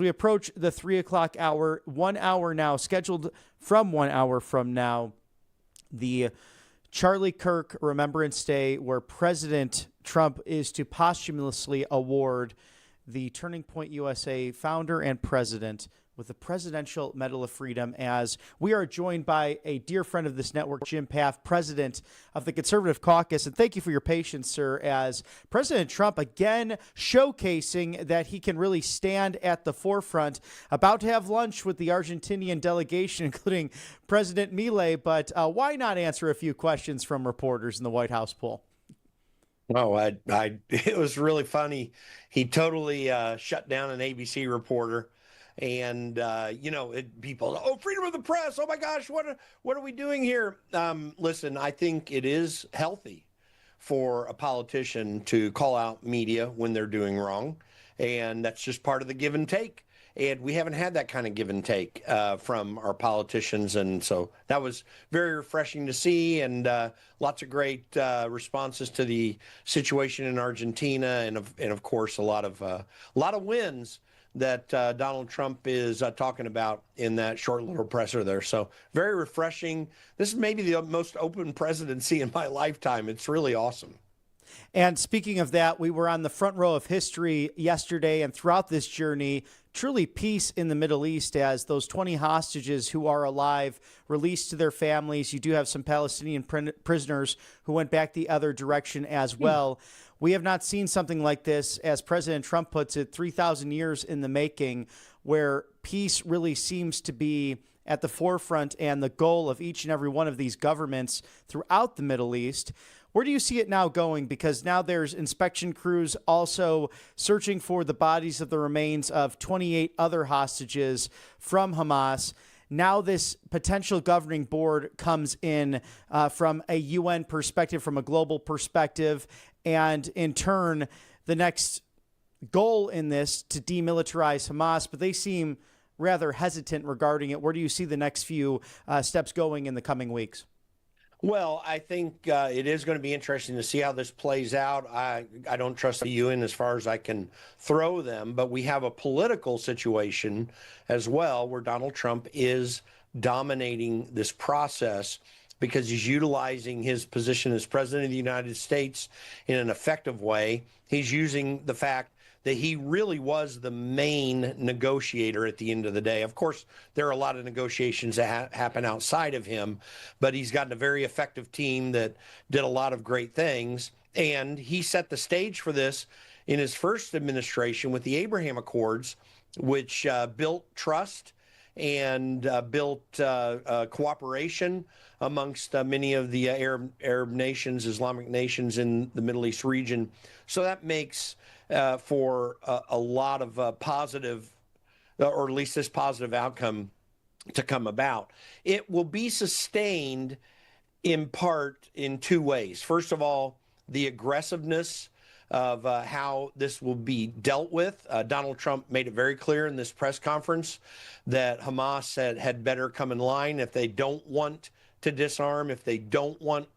We approach the 3 o'clock hour, 1 hour now, scheduled from 1 hour from now, the Charlie Kirk Remembrance Day, where President Trump is to posthumously award the Turning Point USA founder and president with the Presidential Medal of Freedom, as we are joined by a dear friend of this network, Jim Pfaff, president of the Conservative Caucus. And thank you for your patience, sir, as President Trump again showcasing that he can really stand at the forefront, about to have lunch with the Argentinian delegation, including President Milei. But why not answer a few questions from reporters in the White House poll? Oh, it was really funny. He totally shut down an ABC reporter. And, people, oh, freedom of the press. Oh, my gosh, what are we doing here? Listen, I think it is healthy for a politician to call out media when they're doing wrong. And that's just part of the give and take. And we haven't had that kind of give and take from our politicians. And so that was very refreshing to see, and lots of great responses to the situation in Argentina. And of course, a lot of wins that Donald Trump is talking about in that short little presser there. So very refreshing. This is maybe the most open presidency in my lifetime. It's really awesome. And speaking of that, we were on the front row of history yesterday and throughout this journey. Truly peace in the Middle East, as those 20 hostages who are alive released to their families. You do have some Palestinian prisoners who went back the other direction as well. We have not seen something like this, as President Trump puts it, 3,000 years in the making, where peace really seems to be at the forefront and the goal of each and every one of these governments throughout the Middle East. Where do you see it now going? Because now there's inspection crews also searching for the bodies of the remains of 28 other hostages from Hamas. Now this potential governing board comes in from a UN perspective, from a global perspective, and in turn, the next goal in this to demilitarize Hamas, but they seem rather hesitant regarding it. Where do you see the next few steps going in the coming weeks? Well, I think it is going to be interesting to see how this plays out. I don't trust the UN as far as I can throw them, but we have a political situation as well where Donald Trump is dominating this process because he's utilizing his position as president of the United States in an effective way. He's using the fact that he really was the main negotiator at the end of the day. Of course, there are a lot of negotiations that happen outside of him, but he's gotten a very effective team that did a lot of great things. And he set the stage for this in his first administration with the Abraham Accords, which built trust and built cooperation amongst many of the Arab nations, Islamic nations in the Middle East region. So that makes for a lot of positive, or at least this positive outcome to come about. It will be sustained in part in two ways. First of all, the aggressiveness of how this will be dealt with. Donald Trump made it very clear in this press conference that Hamas had better come in line if they don't want to disarm, if they don't want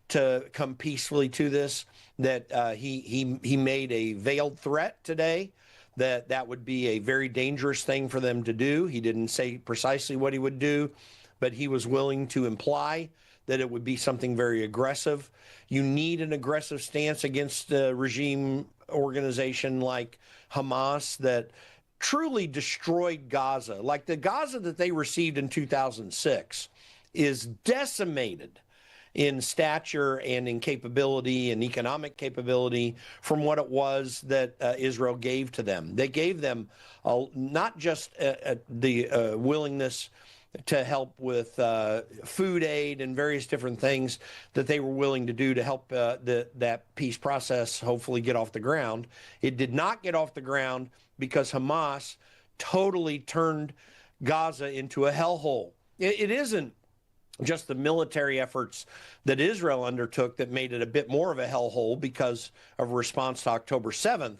to come peacefully to this, that he made a veiled threat today that would be a very dangerous thing for them to do. He didn't say precisely what he would do, but he was willing to imply that it would be something very aggressive. You need an aggressive stance against a regime organization like Hamas that truly destroyed Gaza. Like the Gaza that they received in 2006 is decimated in stature and in capability and economic capability from what it was that Israel gave to them. They gave them not just the willingness to help with food aid and various different things that they were willing to do to help that peace process hopefully get off the ground. It did not get off the ground because Hamas totally turned Gaza into a hellhole. It isn't just the military efforts that Israel undertook that made it a bit more of a hellhole because of response to October 7th.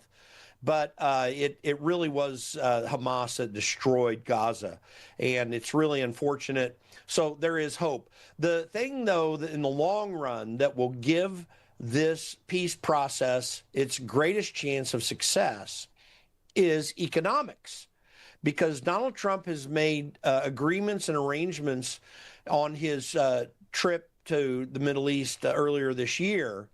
But it really was Hamas that destroyed Gaza, and it's really unfortunate. So there is hope. The thing, though, that in the long run that will give this peace process its greatest chance of success is economics, because Donald Trump has made agreements and arrangements on his trip to the Middle East earlier this year.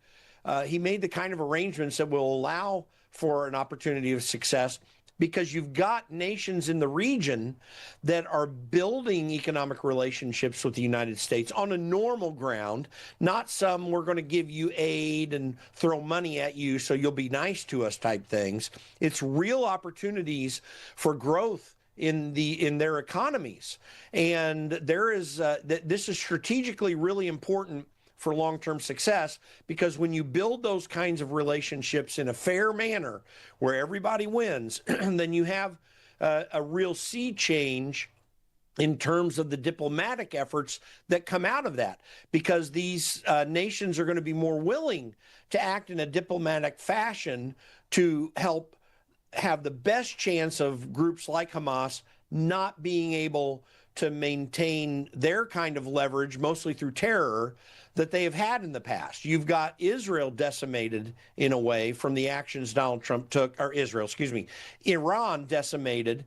He made the kind of arrangements that will allow for an opportunity of success, because you've got nations in the region that are building economic relationships with the United States on a normal ground, not some we're going to give you aid and throw money at you so you'll be nice to us type things. It's real opportunities for growth in their economies. And this is strategically really important for long-term success, because when you build those kinds of relationships in a fair manner where everybody wins, then you have a real sea change in terms of the diplomatic efforts that come out of that, because these nations are going to be more willing to act in a diplomatic fashion to help have the best chance of groups like Hamas not being able to maintain their kind of leverage, mostly through terror, that they have had in the past. You've got Israel decimated in a way from the actions Donald Trump took, or Iran decimated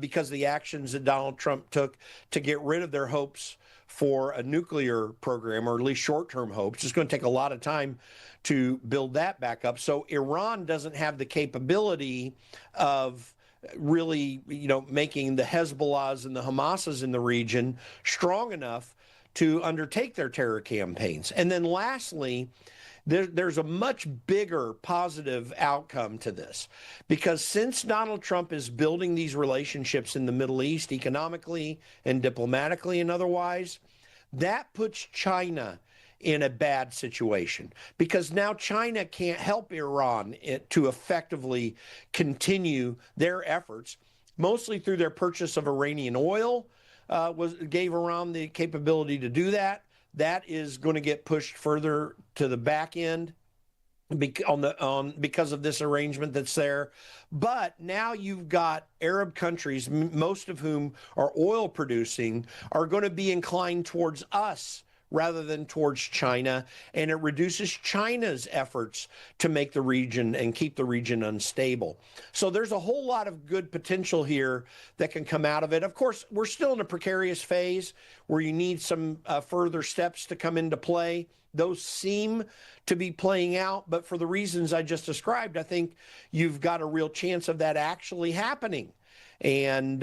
because of the actions that Donald Trump took to get rid of their hopes for a nuclear program, or at least short-term hopes. It's going to take a lot of time to build that back up. So Iran doesn't have the capability of really, making the Hezbollahs and the Hamases in the region strong enough to undertake their terror campaigns. And then lastly, there's a much bigger positive outcome to this, because since Donald Trump is building these relationships in the Middle East economically and diplomatically and otherwise, that puts China in a bad situation, because now China can't help Iran to effectively continue their efforts, mostly through their purchase of Iranian oil, gave Iran the capability to do that. That is going to get pushed further to the back end because of this arrangement that's there. But now you've got Arab countries, most of whom are oil producing, are going to be inclined towards us rather than towards China, and it reduces China's efforts to make the region and keep the region unstable. So there's a whole lot of good potential here that can come out of it. Of course, we're still in a precarious phase where you need some further steps to come into play. Those seem to be playing out, but for the reasons I just described, I think you've got a real chance of that actually happening. And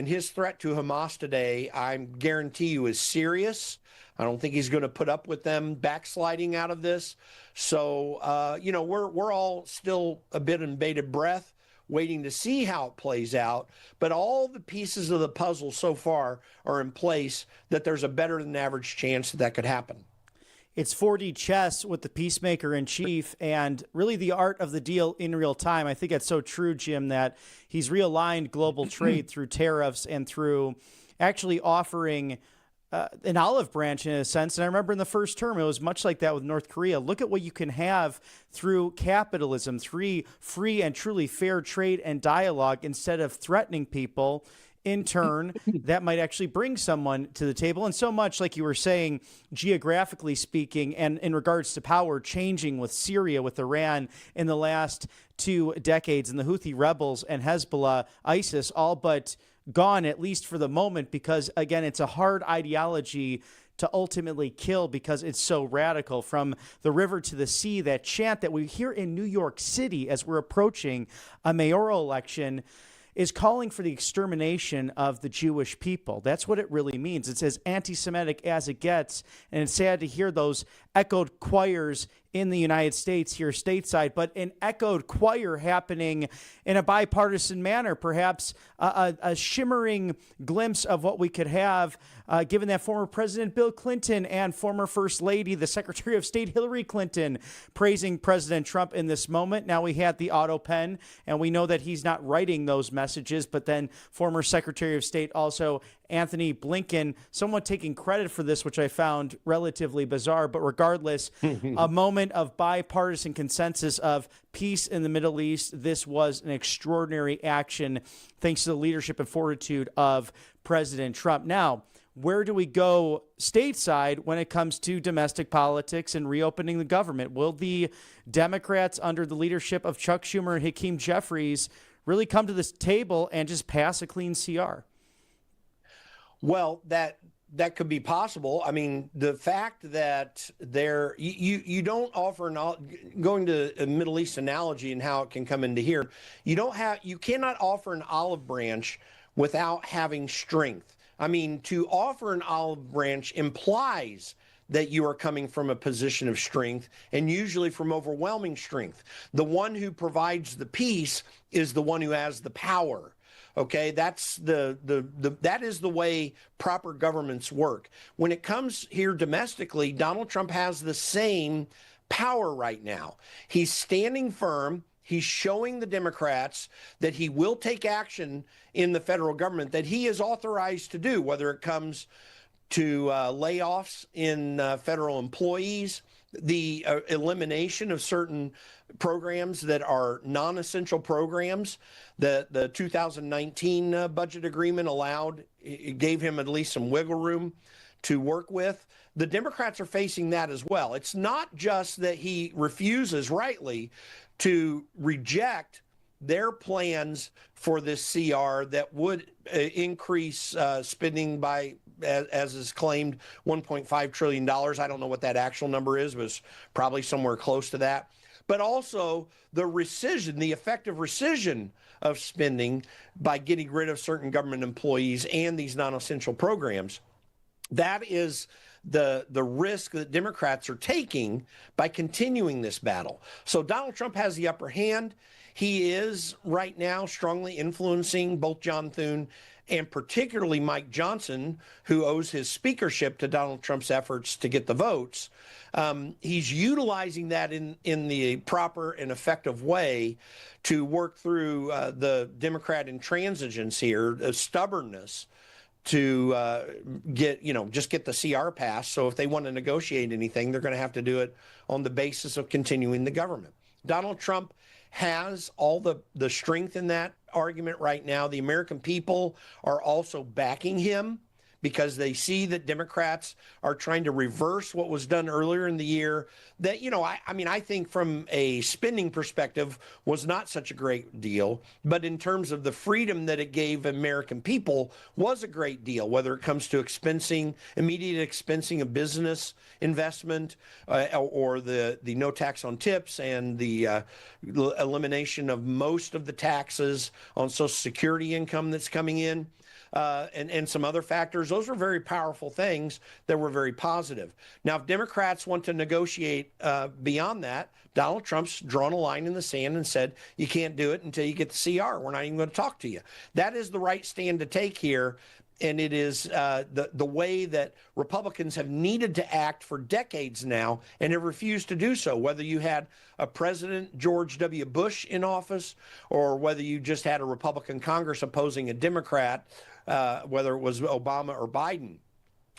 his threat to Hamas today, I guarantee you, is serious. I don't think he's going to put up with them backsliding out of this. So, we're all still a bit in bated breath, waiting to see how it plays out. But all the pieces of the puzzle so far are in place that there's a better than average chance that could happen. It's 4D chess with the peacemaker in chief, and really the art of the deal in real time. I think that's so true, Jim, that he's realigned global trade through tariffs and through actually offering an olive branch in a sense. And I remember in the first term, it was much like that with North Korea. Look at what you can have through capitalism, through free and truly fair trade and dialogue, instead of threatening people. In turn, that might actually bring someone to the table. And so much, like you were saying, geographically speaking, and in regards to power changing with Syria, with Iran in the last 2 decades, and the Houthi rebels and Hezbollah, ISIS, all but gone, at least for the moment, because, again, it's a hard ideology to ultimately kill because it's so radical. From the river to the sea, that chant that we hear in New York City as we're approaching a mayoral election is calling for the extermination of the Jewish people. That's what it really means. It's as anti-Semitic as it gets, and it's sad to hear those echoed choirs in the United States here stateside, but an echoed choir happening in a bipartisan manner, perhaps a shimmering glimpse of what we could have, given that former President Bill Clinton and former First Lady, the Secretary of State Hillary Clinton, praising President Trump in this moment. Now we had the auto pen, and we know that he's not writing those messages, but then former Secretary of State also Anthony Blinken, somewhat taking credit for this, which I found relatively bizarre. But regardless, a moment of bipartisan consensus of peace in the Middle East. This was an extraordinary action, thanks to the leadership and fortitude of President Trump. Now, where do we go stateside when it comes to domestic politics and reopening the government? Will the Democrats, under the leadership of Chuck Schumer and Hakeem Jeffries, really come to this table and just pass a clean CR? Well, that could be possible. I mean, the fact that you don't offer going to a Middle East analogy and how it can come into here, you cannot offer an olive branch without having strength. I mean, to offer an olive branch implies that you are coming from a position of strength, and usually from overwhelming strength. The one who provides the peace is the one who has the power. Okay, that's that is the way proper governments work. When it comes here domestically, Donald Trump has the same power right now. He's standing firm. He's showing the Democrats that he will take action in the federal government that he is authorized to do, whether it comes to layoffs in federal employees, the elimination of certain programs that are non-essential programs. The 2019 budget agreement it gave him at least some wiggle room to work with. The Democrats are facing that as well. It's not just that he refuses rightly to reject their plans for this CR that would increase spending by, as is claimed, $1.5 trillion. I don't know what that actual number is, but it's probably somewhere close to that. But also the effective rescission of spending by getting rid of certain government employees and these non-essential programs. That is the risk that Democrats are taking by continuing this battle. So Donald Trump has the upper hand. He is right now strongly influencing both John Thune and particularly Mike Johnson, who owes his speakership to Donald Trump's efforts to get the votes. He's utilizing that in the proper and effective way to work through the Democrat intransigence here, stubbornness, to just get the CR passed. So if they want to negotiate anything, they're going to have to do it on the basis of continuing the government. Donald Trump has all the strength in that argument right now. The American people are also backing him because they see that Democrats are trying to reverse what was done earlier in the year that, I think from a spending perspective was not such a great deal, but in terms of the freedom that it gave American people was a great deal, whether it comes to immediate expensing of business investment or the no tax on tips and the elimination of most of the taxes on Social Security income that's coming in. And some other factors. Those are very powerful things that were very positive. Now, if Democrats want to negotiate beyond that, Donald Trump's drawn a line in the sand and said, you can't do it until you get the CR. We're not even going to talk to you. That is the right stand to take here. And it is the way that Republicans have needed to act for decades now and have refused to do so, whether you had a President George W. Bush in office or whether you just had a Republican Congress opposing a Democrat, whether it was Obama or Biden.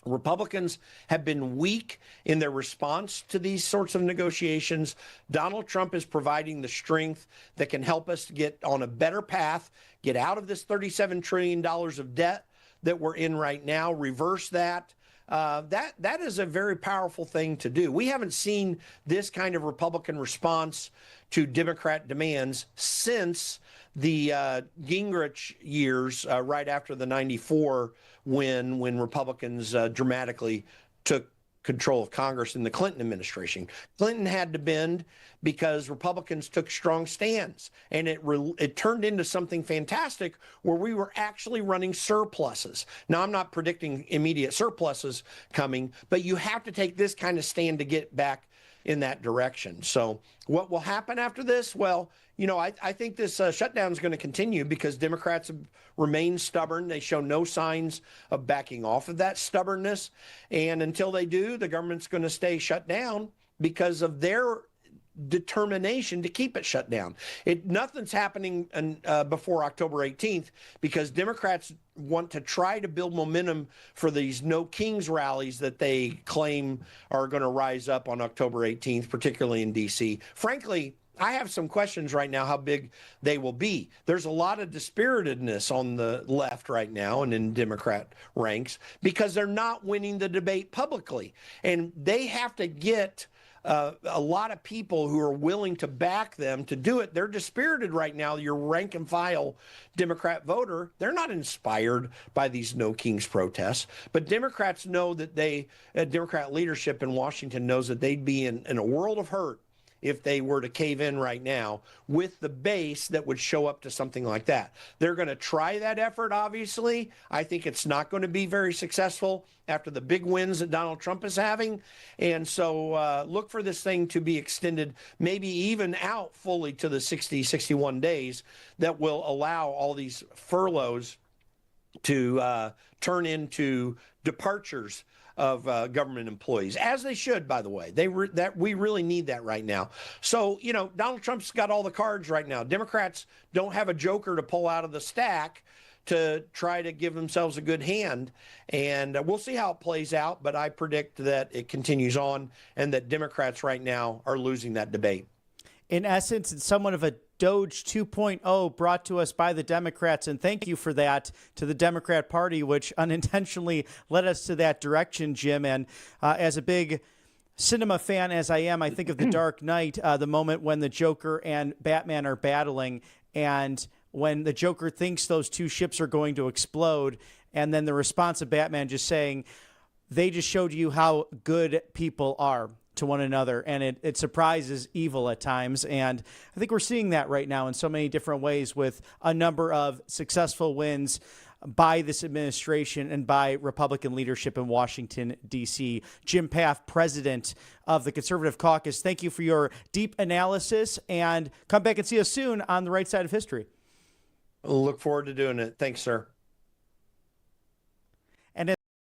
Republicans have been weak in their response to these sorts of negotiations. Donald Trump is providing the strength that can help us get on a better path, get out of this $37 trillion of debt that we're in right now, reverse that. That is a very powerful thing to do. We haven't seen this kind of Republican response to Democrat demands since the Gingrich years, right after the 94 when Republicans dramatically took control of Congress in the Clinton administration. Clinton had to bend because Republicans took strong stands, and it turned into something fantastic where we were actually running surpluses. Now, I'm not predicting immediate surpluses coming, but you have to take this kind of stand to get back in that direction. So what will happen after this? Well, I think this shutdown is going to continue because Democrats have remained stubborn. They show no signs of backing off of that stubbornness. And until they do, the government's going to stay shut down because of their determination to keep it shut down. Nothing's happening before October 18th because Democrats want to try to build momentum for these No Kings rallies that they claim are going to rise up on October 18th, particularly in D.C. Frankly, I have some questions right now how big they will be. There's a lot of dispiritedness on the left right now and in Democrat ranks because they're not winning the debate publicly. And they have to get a lot of people who are willing to back them to do it. They're dispirited right now. Your rank and file Democrat voter, they're not inspired by these No Kings protests. But Democrats know that Democrat leadership in Washington knows that they'd be in a world of hurt if they were to cave in right now with the base that would show up to something like that. They're going to try that effort, obviously. I think it's not going to be very successful after the big wins that Donald Trump is having. And so look for this thing to be extended, maybe even out fully to the 60, 61 days that will allow all these furloughs to turn into departures of government employees, as they should, by the way. We really need that right now. So, Donald Trump's got all the cards right now. Democrats don't have a joker to pull out of the stack to try to give themselves a good hand. And we'll see how it plays out, but I predict that it continues on and that Democrats right now are losing that debate. In essence, it's somewhat of a Doge 2.0 brought to us by the Democrats, and thank you for that to the Democrat Party, which unintentionally led us to that direction, Jim. And as a big cinema fan as I am, I think of The Dark Knight, the moment when the Joker and Batman are battling, and when the Joker thinks those two ships are going to explode, and then the response of Batman just saying, they just showed you how good people are to one another, and it surprises evil at times. And I think we're seeing that right now in so many different ways with a number of successful wins by this administration and by Republican leadership in Washington, D.C. Jim Pfaff, president of the Conservative Caucus, thank you for your deep analysis, and come back and see us soon on the right side of history. Look forward to doing it. Thanks, sir.